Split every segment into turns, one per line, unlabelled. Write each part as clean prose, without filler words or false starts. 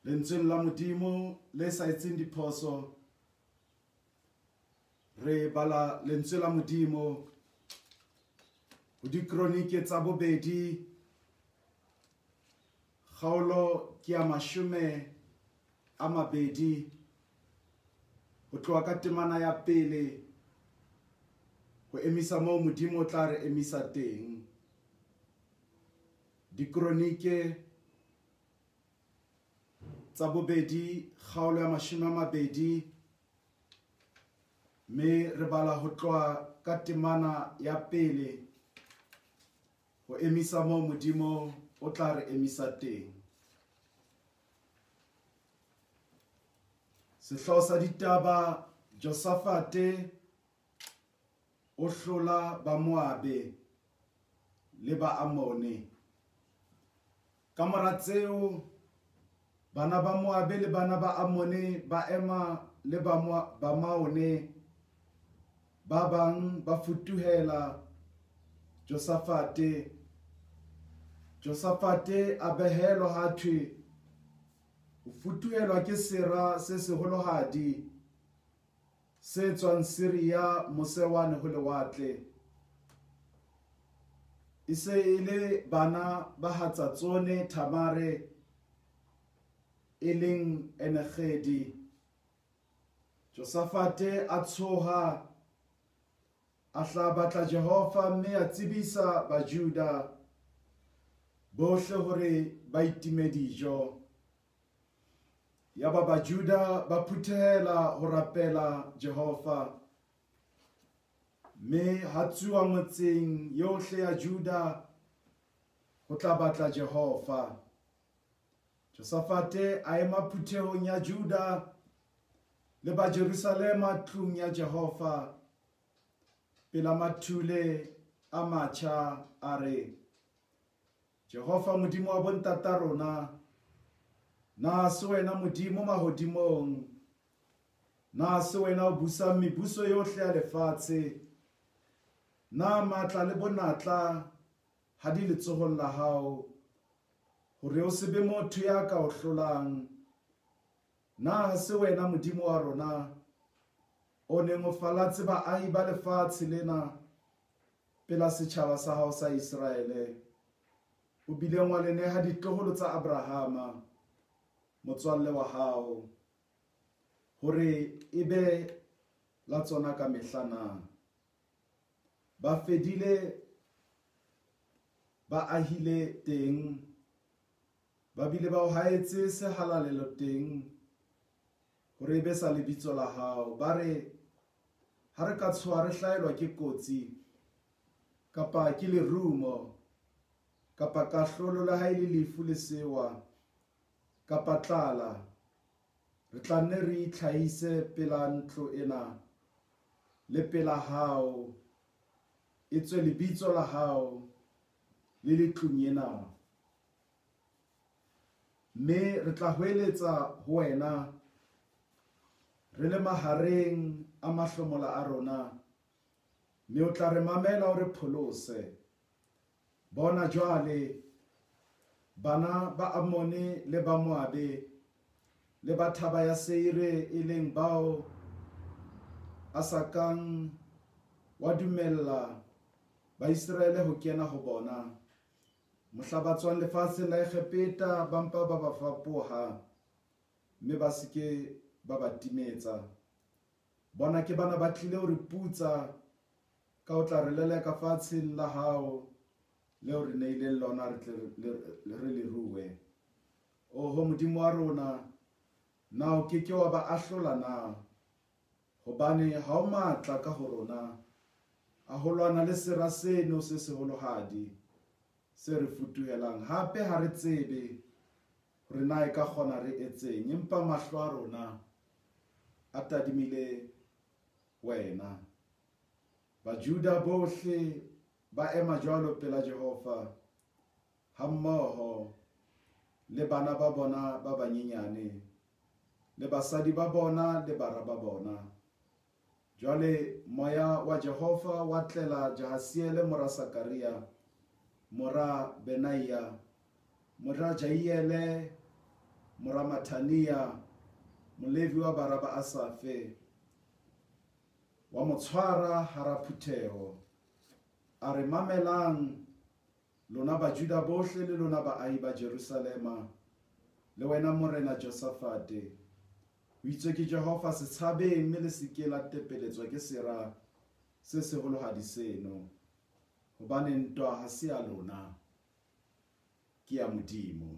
lentsweng la Modimo le sa etseng diphoso. Re bala lentswe la Modimo ho Dikronike tsa bobedi kgaolo ke ya 20 ho tloha ka temana ya pele ho emisa moo Modimo o tla re emisa teng. Dikronike tsa bobedi kgaolo ya 20 me re bala ho tloha ka temana ya pele ho emisa moo Modimo o tla re emisa teng. Sehloho sa ditaba, Josafate o hlola ba Moabe le ba Amone. Ka mora tseo bana ba Moabe le bana ba Amone ba ema le ba Maone ba bang ba futuhela Josafate. Josafate a behelwa ha thwe o futuhelwa ke sera se seholohadi se tswang Syria mosewane ho lewatle. E se ile bana ba Hatsatsone Tamare e leng Enegedi. Josafate a tshoha a hla batla Jehova mme a tsebisa ba Juda bohle hore ba itime dijo. Ya ba Juda ba phuthehela ho rapela Jehova mme ha tsuwa motseng yohle ya Juda ho tla batla Jehova. Josafate a ema phuthehong ya Juda le ba Jerusalema tlung ya Jehova pela mathule a matjha a re, Jehova Modimo wa bontata rona, na se wena Modimo mahodimong, na se wena o busang mebuso yohle ya lefatshe, na matla le bonatla ha di letsohong la hao, hore o se be motho ya ka o hlolang. Na ha se wena Modimo wa rona o neng o falatse baahi ba lefatshe lena pela setjhaba sa hao sa Israele, o bileng wa le neha ditloholo tsa Abrahama motswalle wa hao hore ebe la tsona ka mehlana. Ba fedile ba ahile teng, ba bile ba o haetse sehalalelo teng hore ebe sa lebitso la hao. Ba re ha re ka tshoha re hlaelwa ke kotsi kapa ke lerumo kapa kahlolo le ha e le lefu le sewa kapa tlala, re tla nne re itlhahise pela ntlo ena le pela hao, e tswe lebitso la hao le letlung ena. Mme re tla hweletsa ho wena re le mahareng a mahlomola a rona, mme o tla re mamela o re pholose. Bona jwale bana ba Amone le ba Moabe le ba thaba ya Seire e leng bao a sakang wa dumella ba Israele ho kena ho bona, mohla ba tswang lefatshe la Egepeta ba mpa ba ba fapoha mme ba seke ba ba timetsa. Bona ke bana ba tlile ho re putsa ka o tla re leleka fatsheng la hao leo re neileng lona re le ruwe. Oho Modimo wa rona, na o keke wa ba ahlola na, hobane ha o matla ka ho rona a holwana le sera seno se seholohadi se re futuhelang. Hape ha re tsebe hore na e ka kgona re etseng, empa mahlo a rona a tadimile wena. Ba Juda bohle ba ema jwalo pela Jehova ha mmoho le bana ba bona ba banyenyane le basadi ba bona le bara ba bona. Jwale moya wa Jehova wa tlela Jahasiele mora Sakaria, mora Benaia, mora Jaiele, Moramatania molevi wa Baraba Asafe wa motshwara haraphuthego a re mamelang lona ba Juda bohle le lona ba ahi ba Jerusalema le wena morena Josafate o itse ke Jehova se tshabeng mme le seke la tepeletswa ke sera se seholohadi seno hobane ntwa ha se ya lona ke ya Modimo.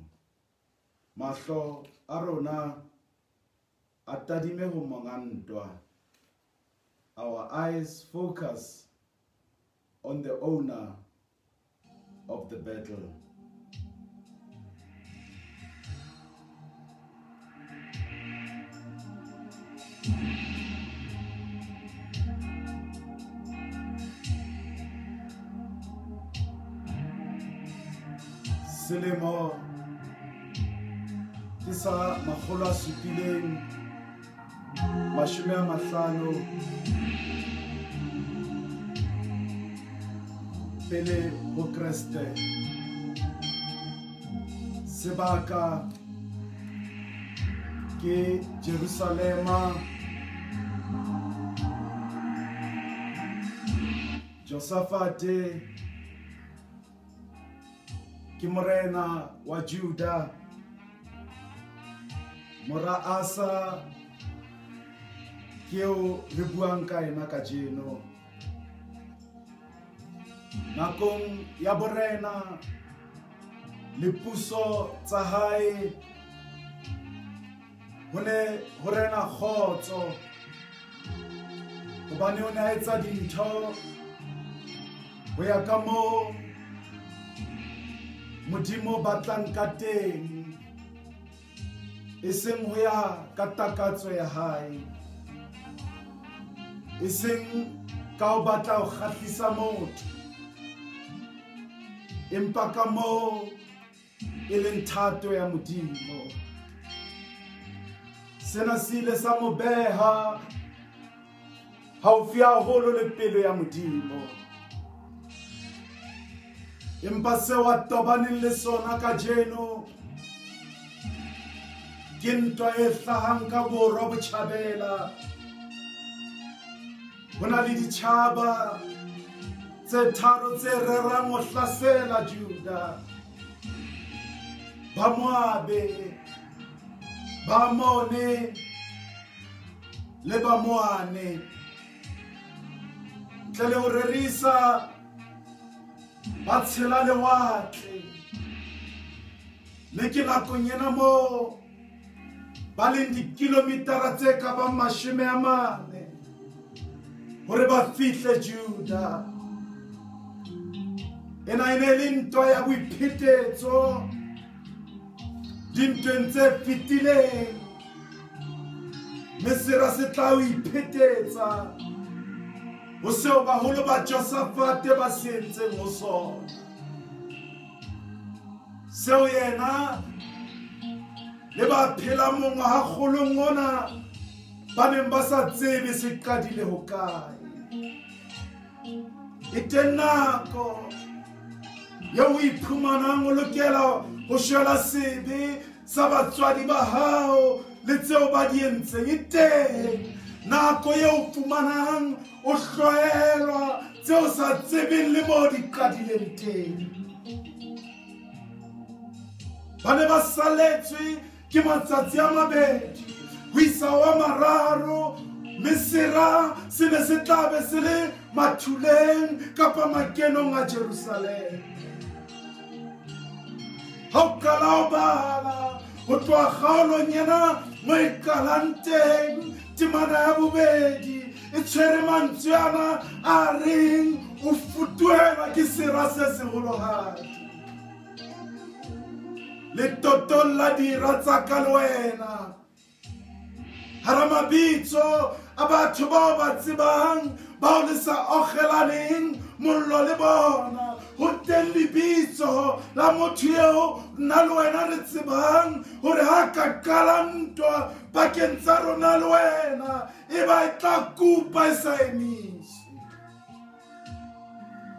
Mahlo a rona a tadime ho monga ntwa. Our eyes focus on the owner of the battle. Selemo ke sa 750 pele ho Kriste. Sebaka ke Jerusalema. Josafate ke morena wa Juda. Mora Asa ke o re buang ka ena ka jeno. Nakong ya borena le puso tsa hae ho rena kgotso hobane o ne a etsa dintho ho ya ka moo Modimo batlang ka teng, e seng ho ya ka takatso ya hae, e seng ka o batla ho kgahlisa motho, empa ka moo e leng thato ya Modimo. Sena se ile sa mo beha haufi haholo le pelo ya Modimo. Empa seo a tobaneng le sona ka jeno ke ntwa e hlahang ka Borwa Botjhabela. Ho na le ditjhaba tse tharo tse rerang ho hlasela Juda: ba Moabe, ba Amone le ba Moane. Ntle le ho rerisa ba tshela lewatle, le ke nakong ena moo ba leng dikilomitara tse ka bang 40 hore ba fihle Juda. Ena e ne le ntwa ya boiphetetso dintweng tse fetileng, mme sera se tla o iphetetsa ho seo baholo ba Josafate ba se entseng ho sona. Seo yena le ba phela monga kgolong ona ba neng ba sa tsebe se qadile ho kae. E teng nako ya o iphumanang o lokela ho shwela sebe sa batswadi ba hao le tseo ba di entseng. E teng nako eo fumanang o hloelwa tseo sa tsebeng le moo di qadileng teng. Ba ne ba saletswe ke matsatsi a 2 ho isa wa 3, mme sera se ne se tla be se le mathuleng kapa makenong a Jerusalema. Ha o qala ho bala ho tloha kgaolong ena moo e qalang teng, temana ya bobedi e tshwere mantswe ana a reng o futuela ke sera se seholohadi. Le totolla dira tsa ka le wena, hara mabitso a batho bao ba tsebang, bao le sa ogelaneng mollo le bona. Ho teng lebitso la motho eo nna le wena re tsebang hore ha ka qala ntwa pakeng tsa rona le wena e ba e tla kupa e sa emise.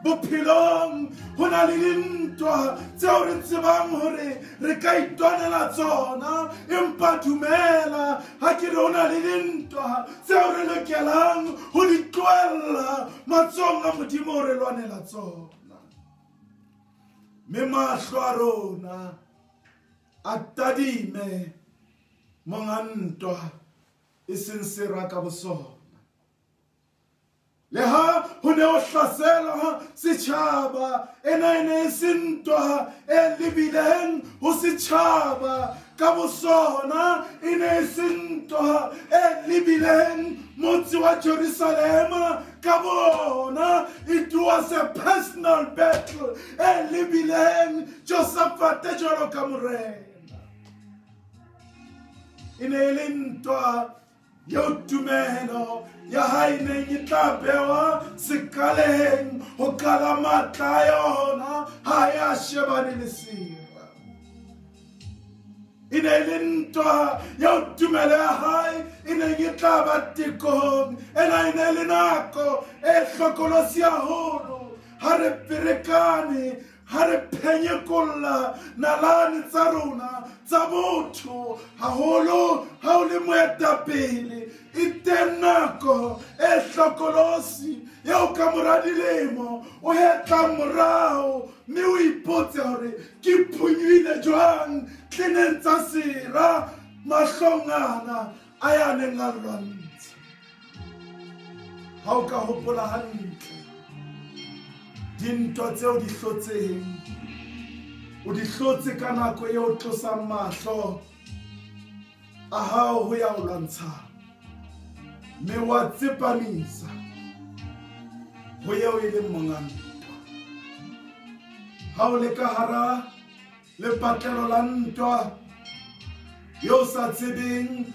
bophelong ho na le dintwa tseo re tsebang hore re ka itwanela tsona, empa dumela ha ke re ho na le dintwa tseo re lokelang ho di tlohella matsong a Modimo re lwanela tsona. Me mahlo a rona a tadime monga ntwa e seng sera ka bosona. Le ha ho ne ho hlasela setjhaba, ena e ne e se ntwa e lebileng ho setjhaba ka bosona, e ne e se ntwa e lebileng motse wa Jerusalema ka bona. It was a personal battle e lebileng Josaphat jwalo ka morena. E ne e le ntwa yo tumelo ya hae neng e tla bewa sekaleng ho kala matla yona ha ya shebane le sera. E ne e le ntwa yo tumelo ya hae e neng e tla ba tekong, ena e ne le nako e hlokolosi haholo ha re ferekane, ha re phenyekolla nalane tsa rona tsa botho, haholo ha o le moetapele. E teng nako e hlokolosi eo ka mora dilemo o hetlang morao, mme o ipotse hore ke phunywile jwang tleneng tsa sera mahlong ana a ya neng a lwantsha. Ha o ka hopola hantle dintwa tseo di hlotseng, o di hlotse ka nako eo o tlosang mahlo a hao ho ya o lwantshang, mme wa tsepamisa ho eo e leng monga ntwa. Ha o le ka hara lepatlelo la ntwa yo sa tsebeng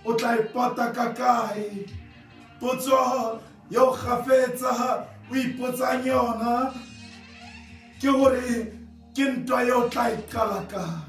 o tla ipata ka kae, potso yo kgafetsa o ipotsang yona ke hore ke ntwa eo tla e qala kae.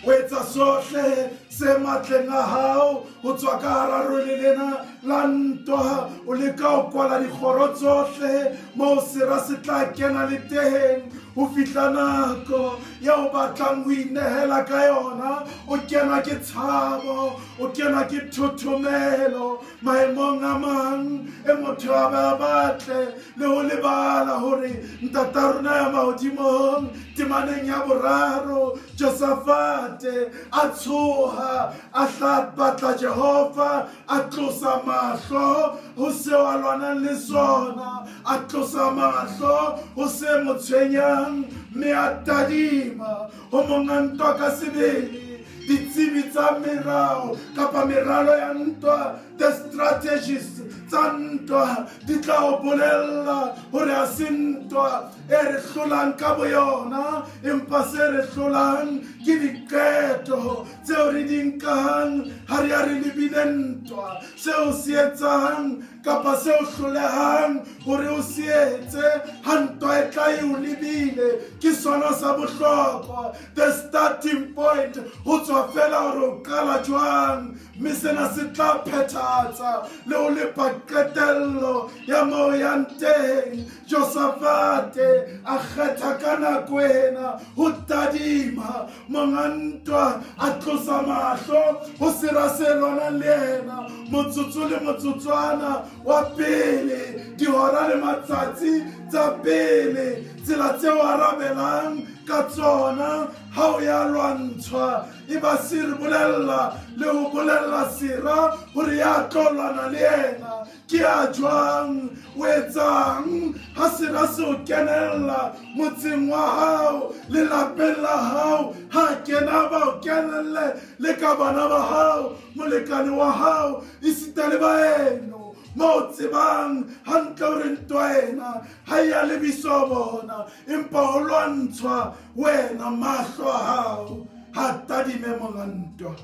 O etsa sohle se matleng a hao ho tswa ka hara role lena la ntwa, o leka ho kwala dikgoro tsohle moo sera se tla kena le teng, ho fihla nako ya o batlang ho inehela ka yona. O kenwa ke tshabo, o kenwa ke thothomelo maemong a mang, e motho a ba batle le ho lebala hore ntata rona ya mahodimong temaneng ya boraro Josaphat a tshoha, a hla batla Jehova, a tlosa mahlo ho seo a lwanang le sona, a tlosa mahlo ho se mo tshwenyang, mme a tadima ho monga ntwa ka sebele. Ditsebi tsa merao kapa meralo ya ntwa, the strategies tsa ntwa di tla o bolella hore ha se ntwa e re hlolang ka boyona, empa se re hlolang ke diqeto tseo re di nkang ha re ya re lebile ntwa, seo se etsang kapa seo hlolehang hore o se etse ha ntwa e tla e o lebile ke sona sa bohlokwa. The starting point ho tswa fela hore o qala jwang, mme sena se tla phethahatsa le ho lepa qetello ya moo yang teng. Josaphat a kgetha ka nako ena ho tadima, monga ntwa a tlosa mahlo ho sera se lwanang le yena. Motsotso le motsotswana wa pele, dihora le matsatsi tsa pele, tsela tseo arabelang ka tsona ha o ya lwantshwa, e ba se re bolella le ho bolella sera hore ya tlo lwana le yena ke a jwang. O etsang ha sera se o kenella motseng wa hao, lelapeng la hao, ha kena ba o kenelle le ka bana ba hao, molekane wa hao, esita le baeno mo tsebang hantle hore ntwa ena ha ya lebiswa bona, empa ho lwantshwa wena mahlo a hao ha tadime monga ntwa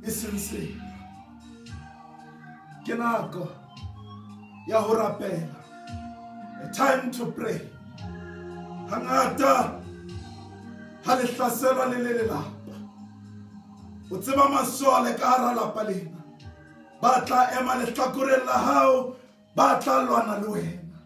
e seng sena. Ke nako ya ho rapela, a time to pray. Hangata ha le hlaselwa le lelapa, o tseba masole ka hara lapa lena ba tla ema lehlakoreng la hao, ba tla lwana le wena,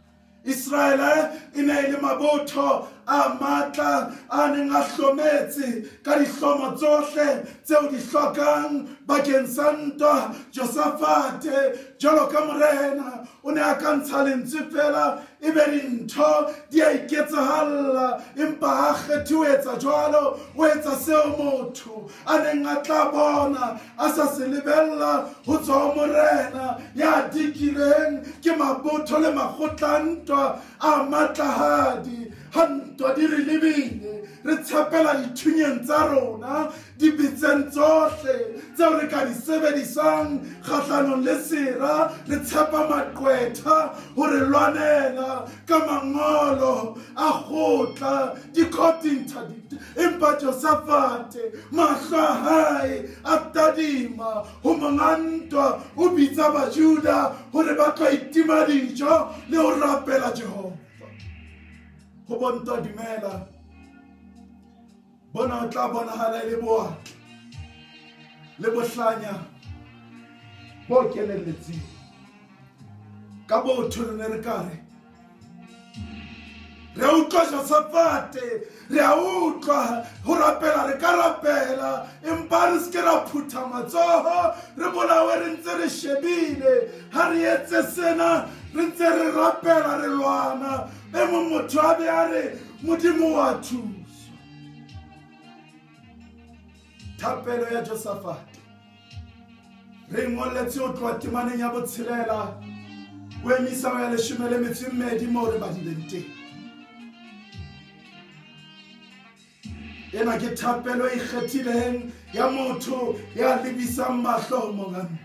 Israel ine le mabotho a matla a neng a hlometse ka dihlomo tsohle tseo di hlokang bakeng sa ntwa. Josafate jwalo ka morena o ne a ka ntsha lentswe fela ebe dintho di a iketsahalla, empa ha kgethe ho etsa jwalo, o etsa seo motho a neng a tla bona a sa se lebella ho tswa ho morena ya dikileng ke mabotho le makgotla a ntwa a matlahadi. Ha ntwa di re lebile, re tshepela dithunyeng tsa rona, dibitseng tsohle tseo re ka di sebedisang kgahlanong le sera. Re tshepa maqwetha ho re lwanela ka mangolo a kgotla, di-court interdict. Empa Josafate mahlo a hae a tadima ho monga ntwa, o bitsa Bajuda hore ba tlo itima dijo le ho rapela Jehova. Ho bonto dumela, bona o tla bonahala le boa le bohlanya bo kenelletseng ka botho. Re ne re kare re utlwa Josafate, re a utlwa ho rapela, re ka rapela, empa re ske ra phutha matsoho, re bolawe re ntse re shebile. Ha re etse sena re ntse re rapela, re lwana, e mong motho a be a re Modimo wa thusa. Thapelo ya Josafate re ngolletse ho tloha temaneng ya botshelela o emisa ho ya 12 moo re badileng teng. Ena ke thapelo e ikgethileng ya motho ya lebisang mahlo ho monga ntwa.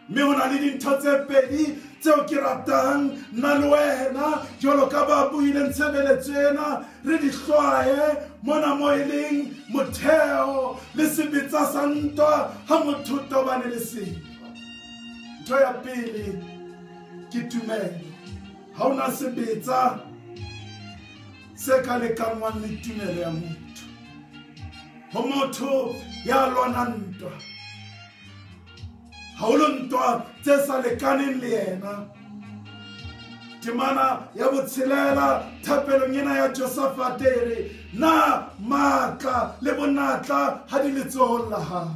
Mme ho na le dintho tse pedi tseo ke ratang nna le wena jwalo ka ba buileng tshebeletso ena re di hlwaye mona moo e leng motheo le sebetsa sa ntwa ha motho tobane le sefa. Ntho ya pele ke tumelo. Ha ona sebetsa se ka lekangwang le tumelo ya motho. Ho motho ya lwanang ntwa, haholo ntwa tse sa lekaneng le yena. Temana ya botshelela thapelong ena ya Josafate re na matla le bonatla ha di letsohong la hao,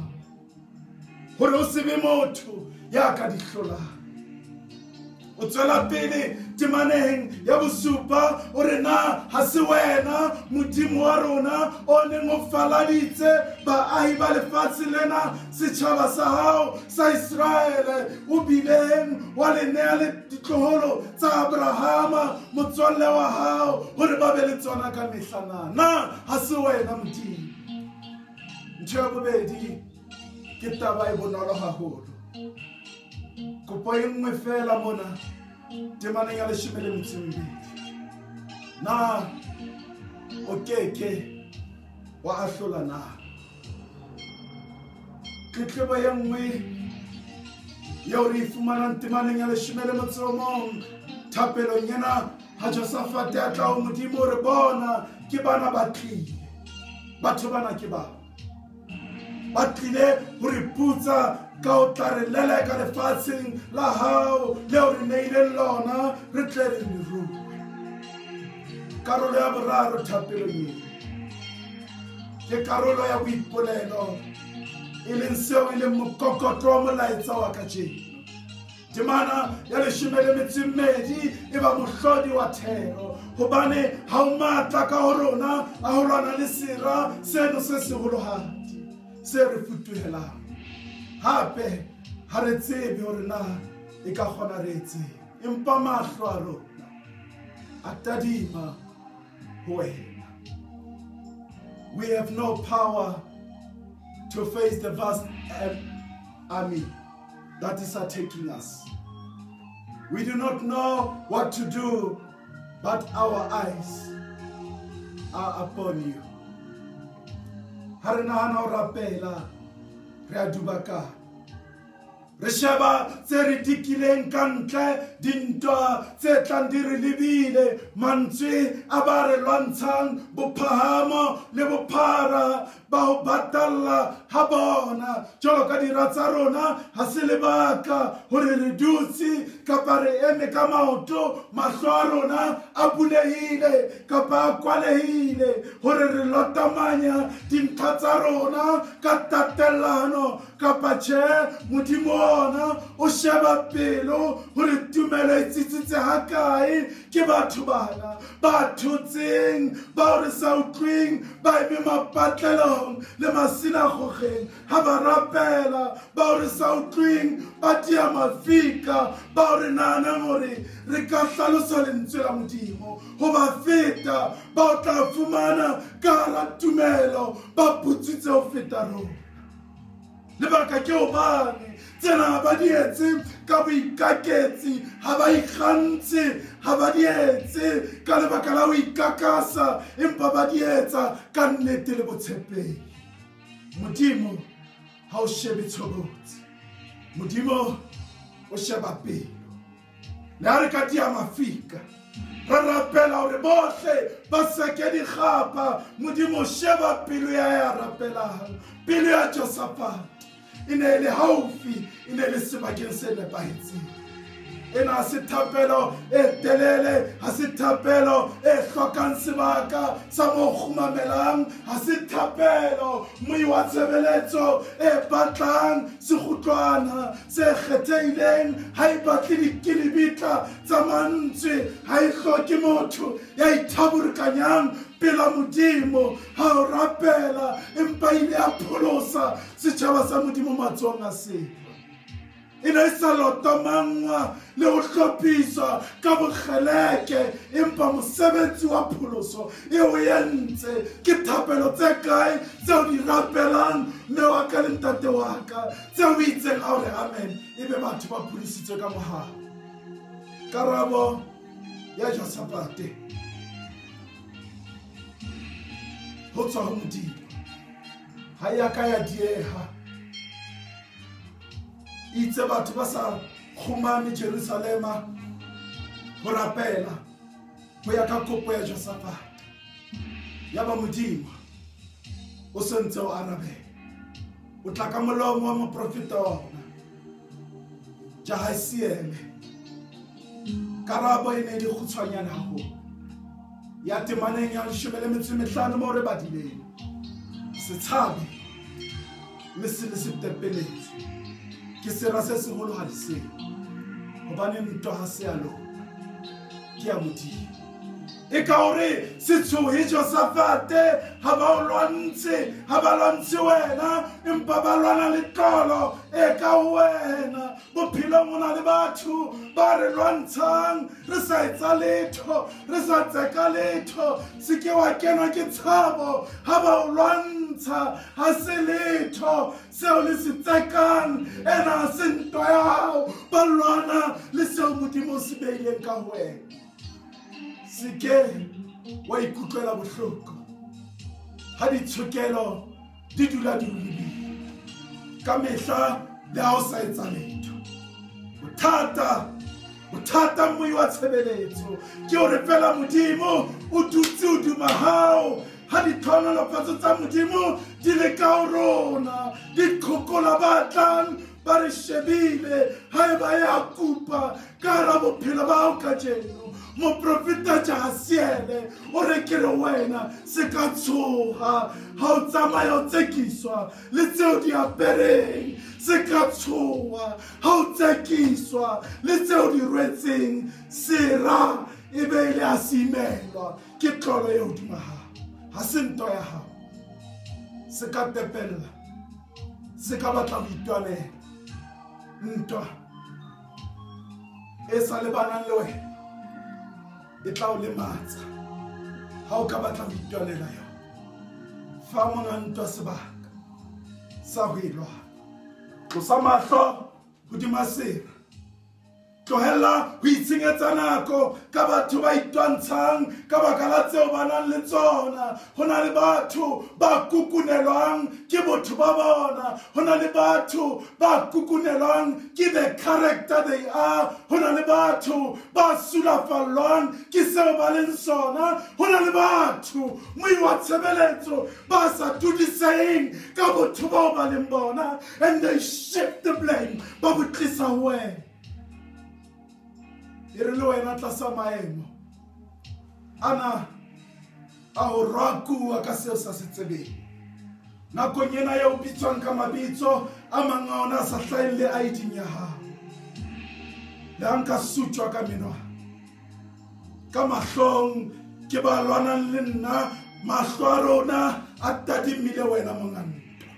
hore o se be motho ya ka di hlolang. O tswela pele temaneng ya bosupa o re na ha se wena Modimo wa rona o neng o faladitse baahi ba lefatshe lena, setjhaba sa hao sa Israele, o bileng wa le nea le ditloholo tsa Abrahama motswalle wa hao hore ba be le tsona ka mehla na ha se wena Modimo. Ntho ya bobedi ke taba e bonolo haholo. Kopo e nngwe fela mona temaneng ya 12 na o keke wa ahlola na. Tletlebo e nngwe yeo re fumanang temaneng ya 11 thapelong ena ha Josafate a tla ho Modimo re bona ke bana ba tlile. Batho bana ke ba tlile ho re putsa ka o tla re leleka lefatsheng la hao leo re neileng lona re tle re le rue. Karolo ya boraro thapelong ena ke karolo ya boipolelo, e leng seo e leng mokokotlo wa molaetsa wa kajeno. Temana ya 12 e ba mohlodi wa thero, hobane ha o matla ka ho rona a ho lwana le sera seno se seholohadi se re futuhelang. Hape ha re tsebe hore na e ka kgona re etseng, empa mahlo a rona a tadima ho wena. We have no power to face the vast army that is attacking us. We do not know what to do, but our eyes are upon you. Ha re nahana ho rapela, re a dubakana, re sheba tse re dikileng ka ntle dintwa tse tlang di re lebile mantswe a ba re lwantshang bophahamo le bophara ba ho batalla ha bona jwalo ka dira tsa rona ha se lebaka hore re dutse kapa re eme ka maoto mahlo a rona a bulehile kapa a kwalehile hore re lotamanya dintlha tsa rona ka tatellano kapa tjhe modimo ona o sheba pelo hore tumelo e tsitsitse ha kae ke batho bana ba thotseng ba re sa utlwing ba eme mapatlelong le masinagogeng ha ba rapela ba re sa utlwing ba dia mafika ba re nana hore re ka hlalosa lentswe la modimo ho ba feta ba tla fumana ka la tumelo ba putsitse ho feta rona lebaka ke hobane tsena ba di etse ka boikaketsi ha ba ikgantse ha ba di etse ka lebaka la ho ikakasa empa ba di etsa ka nnete le botshepehi modimo ha o shebe tshobotsi modimo o sheba pelo le ha re ka dia mafika ra rapela hore bohle ba seke dikgapa modimo sheba pelo ya rapelang pelo ya Josaphat e ne le haufi e ne le sebakeng se nepahetseng ena ha se thapelo e telele ha se thapelo e hlokang sebaka sa mo kgumamelang ha se thapelo moi wa tshebeletso e batlang sekgutlwana se kgethehileng ha e batle dikilibitla tsa mantswe ha e hloke motho ya ithaburikanyang pela modimo ha o rapela empa ile a pholosa setjhaba sa modimo matsohong a sefa e ne e sa lotomangwa le ho hlophiswa ka bokgeleke empa mosebetsi wa pholoso eo entse ke thapelo tse kae tseo di rapelang mme wa ka le ntate wa ka tseo o itseng ha o re amen ebe batho ba pholositswe ka mohau karabo ya Josaphat ho tswa ho modimo ha ya ka ya dieha itse batho ba sa khumane Jerusalema ho rapela ho ya ka kopo ya Josaphat ya ba modimo o sentse o arabela o tla ka molomo wa moprofeta ona Jahasiele karabo e ne di khutshwanyana haholo ya temaneng ya 15 mo re badileng se tshabe le se tepeletse ke sera se seholo ha di se hobane ntwa ha se alo ke ya modimo e ka hore se tshohe Josaphat ha ba o lwantse ha ba lwantse wena empa ba lwana le tlolo e ka wena bophelo mona le batho ba re lwantshang re sa etsa letho re sa tseka letho se ke wa kenwa ke tshabo ha ba o lwantsha ha se letho seo le se tsekang ena ha se ntwa ya hao ba lwana le seo modimo se beileng ka wena se ke wa ikutlwela bohloko ha ditshokelo di dula di lebile ka mehla le ha o sa etsa letho bothata moi wa tshebeletso ke hore fela modimo o dutse hodima hao ha dithonolofatso tsa modimo di le ka ho rona di qokola batlang ba re shebile ha eba ya kupa ka hara bophelo ba hao kajeno moprofeta Jahasiele o re ke re wena se ka tshoga ha o tsamaya o tsekiswa le tseo di apereng se ka tshoga ha o tsekiswa le tseo di rwetseng sera e be ile a simelwa ke tlolo e hodima hao ha se ntwa ya hao se ka tepella se ka batla ho itwanela ntwa e sa lebanang le wena e tla o lematsa ha o ka batla ho itwanela yona fa monga ntwa sebaka sa ho ilwana tlosa mahlo hodima sera tlohella ho itshenyetsa nako ka batho ba itwantshang ka baka la tseo ba nang le tsona ho na le batho ba kukunelwang ke botho batho ba bona hona le batho ba kukunelang ke the character they are hona le batho ba sulafallwang ke seo ba leng sona hona le batho moi wa tshebeletso ba sa tudiseng ka botho bao ba leng bona and they shift the blame ba botlisa ho wena e re le wena tlasa maemo ana a ho rakua ka seo sa se tsebeng nakong ena ya o bitswang ka mabitso a manga ona sa hlaeng le ID ya hao le anka sutjwa ka menwa ka mahlong ke ba lwanang le nna mahlo a rona a tadimile wena mongantwa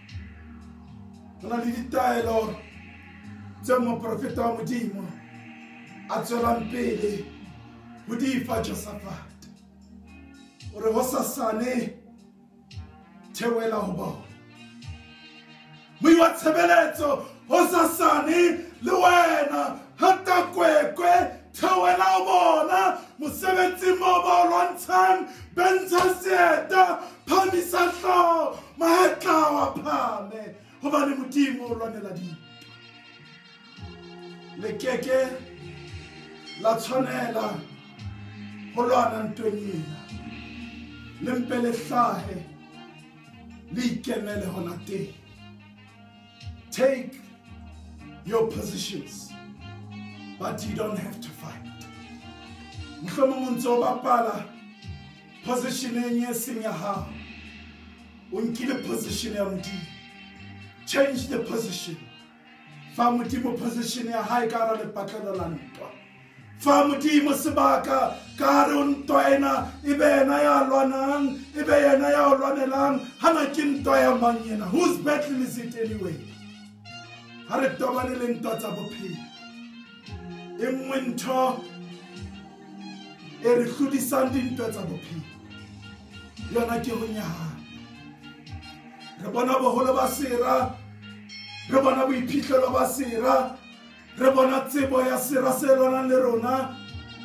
hona le ditaelo tse moprofeta wa Modimo a tswelang pele ho di fa Josaphat ore ho sasane thewela ho bona moi wa tshebeletso ho sasane le wena hata kwekwe thewela ho bona mosebetsi mo ba lwantshang bentsha seeta phamisa hloho mahetla wa phame hobane Modimo o lwanela di le keke la tshwanela ho lwana ntweng ena le mpe le hlahe le ikenele hona teng. Take your positions, but you don't have to fight. Mohlomong o ntse o bapala positioneng e seng ya hao o nkile position ya Modimo. Change the position. Fa Modimo position ya hae ka hara lepatlelo la ntwa. Fa Modimo sebaka ka hare ho ntwa ena ebe yena ya lwanang ebe yena ya o lwanelang hana ke ntwa ya mang ena. Whose battle is it anyway? Ha re tobane le ntwa tsa bophelo e nngwe ntho e re hlodisang dintwa tsa bophelo yona ke ho nyahama. Re bona boholo ba sera, re bona boiphihlelo ba sera, re bona tsebo ya sera se lwanang le rona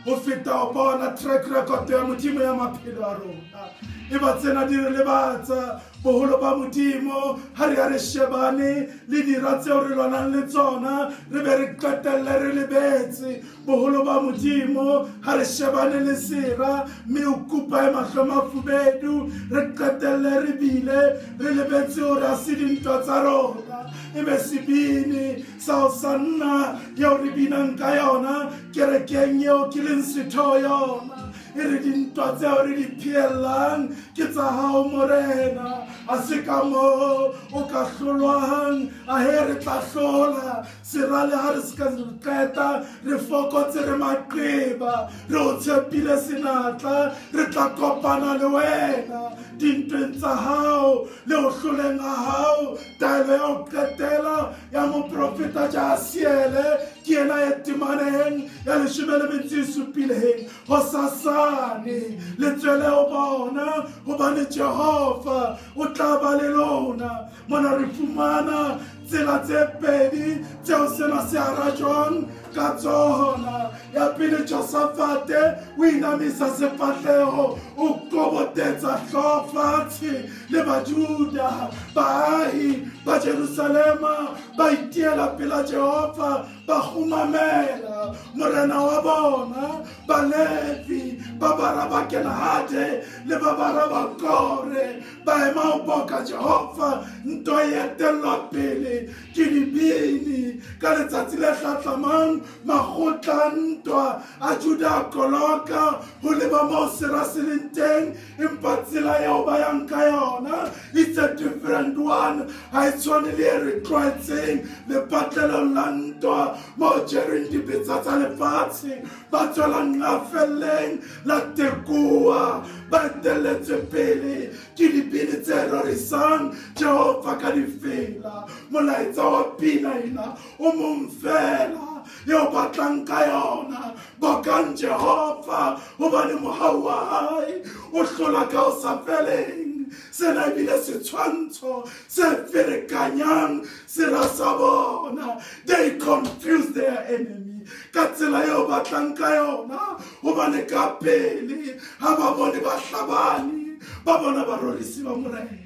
ho feta ho bona track record ya Modimo ya maphelo a rona. E ba tsena di re lebatsa boholo ba Modimo ha re shebane le dira tseo re lwanang le tsona re be re qetelle re lebetse boholo ba Modimo ha re shebane le sera mme o kupa e mahlo mafubedu re qetelle re bile re lebetse hore ha se dintwa tsa rona e be sebini sa o sanna yeo re binang ka yona kerekeng eo ke leng setho yona e re dintwa tseo re di pheellang ke tsa hao morena a se ka mo o ka hlolwang a he re tla hlola serale ha re se ka qeta re fokotse re maqeba re o tshepile senatla re tla kopana le wena dintweng tsa hao le ho hloleng ha hao taelo ya ho qetela ya moprofeta Jasiele ke ena e timaneng ya 17 ho sasane le tswele ho bona hobane Jehova o tla ba le lona mona re fumana tsela tse pedi tseo sena se arajwang ka tsona. Ya pele Josafate o inamisa sefatleho o kobotetsa hlooho fatshe le Bajuda baahi ba Jerusalema ba itiela pela Jehova ba khumamela morena wa bona Balevi ba baraba Kenahade le ba baraba Kore ba ema ho boka Jehova ntwa e etellwa pele ke dibini ka letsatsi le hlatlamang makgotla ntwa a Juda a koloka ho leba moo sera se leng teng empa tsela eo ba yang ka yona it's a different one ha e tshwane le e re tlwaetseng lepatlelong la ntwa moo jereng dipetsa tsa lefatshe ba tswelang ngafelleng la tekua ba etelletswe pele ke dibini tse rorisang Jehova ka difela molaetsa wa pina ena o mong fela yeo batlang ka yona bokang Jehova hobane mohau wa hae o hlola ka o sa feleng sena ebile setshwantsho se ferekanyang sera sa bona. They confuse their enemy ka tsela eo batlang ka yona hobane ka pele ha ba bone ba hlabane ba bona ba rorisi ba morena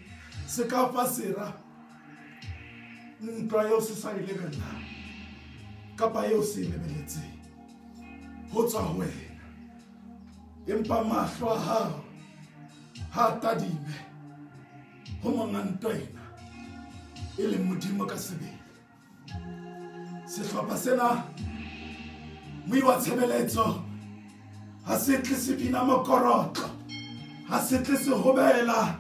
se ka fa sera ntwa eo se sa e lebellang kapa eo se e lebelletseng ho tswa ho wena, empa mahlo a hao ha tadime ho monga ntwa ena e leng Modimo ka sebele. Sehlopha sena moi wa tshebeletso ha se tle se bina mokorotlo, ha se tle se hobela,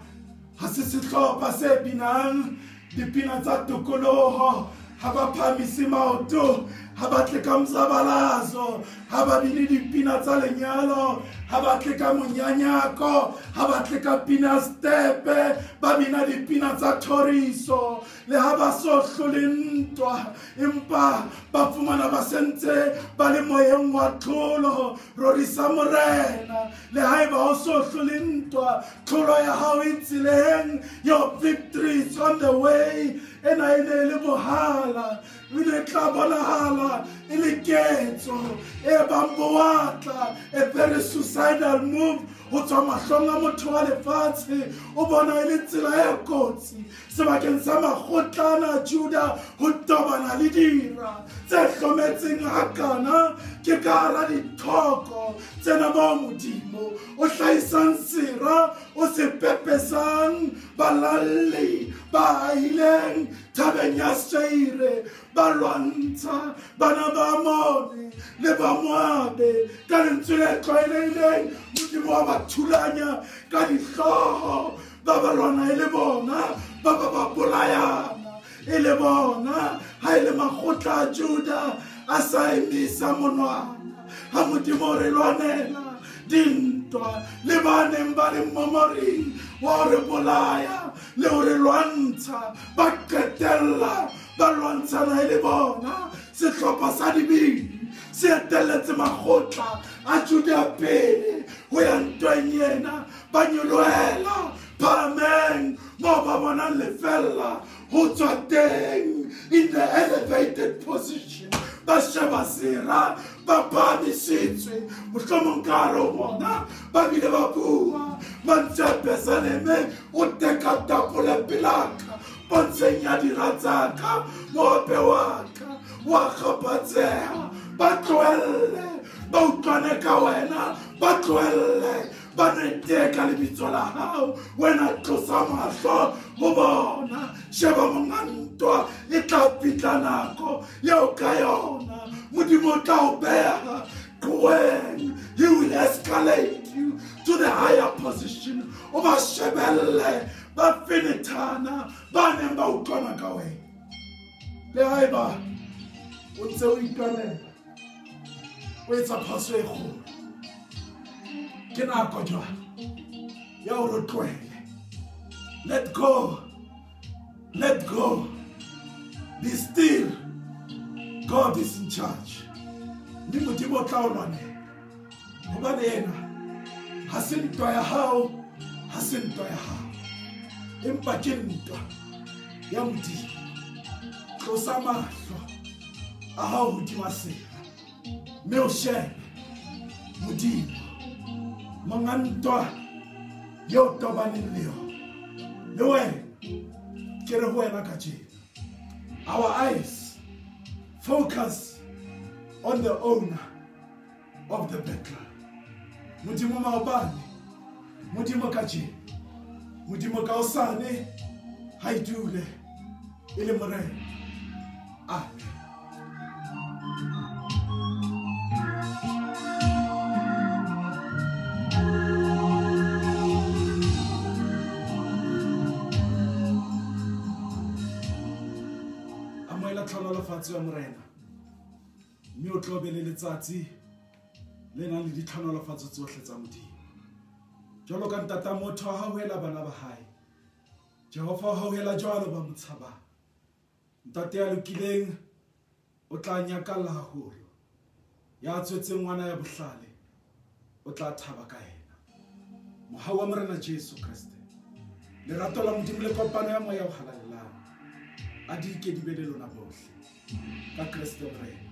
ha se sehlopha se binang dipina tsa tokoloho, ha ba phamise maoto, ha ba tle ka mzabalazo, ha ba bine dipina tsa lenyalo, ha ba tle ka monyanyako, ha ba tle ka pina stepe, ba bina dipina tsa thoriso, le ha ba so hlole ntwa empa ba fumana ba sentse ba le moyeng wa tlholo. Rorisa Morena, le ha eba o so hlole ntwa, tlholo ya hao e tseleng, your victory is on the way. Ena e ne le bohala, e ne tla bonahala e le ketso e bang boatla, a very suicidal move ho tswa mahlong a motho wa lefatshe. O bona e le tsela e kotsi sebakeng sa makgotlana a Juda ho tobana le dira tse hlometseng hakana ke ka hara dithoko tsena ba Modimo o hlahisang sera, o se pepesang balalli ba ileng tabeng ya Seire, ba lwantsha bana ba Amone le ba Moabe ka lentswe le tlwaelehileng. Modimo wa ba thulanya ka dihlooho, ba ba lwana e le bona, ba ba ba bolayana e le bona. Ha e le makgotla a Juda a sa emisa monwana, ha Modimo re lwanela dintwa le baneng ba le momoring wa re bolaya le o re lwantsha, ba qetella ba lwantshana e le bona. Sehlopha sa dibini se etelletse makgotla a Juda pele ho ya ntweng ena, ba nyoloela phahameng moo ba bonang lefella ho tswa teng in the elevated position. Ba sheba sera, ba phahamisitswe, mohlomong ka hare ho bona ba bile ba bua ba ntse pesaneme o teka tapole pelaka pontsheng ya dira tsaka, mope wa ka wa kgaphatseha. Ba tlohelle ba utlwane ka wena, ba tlohelle ba neteka lebitso la hao, wena tlosa mahlo ho bona. Sheba monga ntwa e tla fihla nako eo ka yona Modimo o tla o beha tloheng. He will escalate you to the higher position. O ba shebelle ba fenethana ba neng ba utlwana ka wena. Le haeba o ntse o itwanela o etsa phaso e kgolo, ke nako jwale ya hore o tlohele. Let go, let go, be still. God is in charge. Mme Modimo o tla o lwanela, hobane yena ha se ntwa ya hao, ha se ntwa ya hao, empa ke ntwa ya Modimo. Tlosa mahlo a hao hodima sera, mme o shebe Modimo monga ntwa eo tobaneng le yona. Le wena ke re ho wena kajeno, our eyes focus on the owner of the battle. Modimo maobane, Modimo kajeno, Modimo ka hosane, ha e dule e le Morena. Amen. Tlhonolofatso ya Morena, mme o tlo be le letsatsi le nang le ditlhonolofatso tsohle tsa Modimo. Jwalo ka ntata motho ha ho hela bana ba hae, Jehova ha ho hela jwalo ba mo tshabang. Ntate ya lokileng o tla nyakalla haholo, ya tswetseng ngwana ya bohlale o tla thaba ka yena. Mohau wa Morena Jesu Kriste, lerato la Modimo le kopano ya moya o halalelang a di ke di be le lona bohle ka Kriste Morena.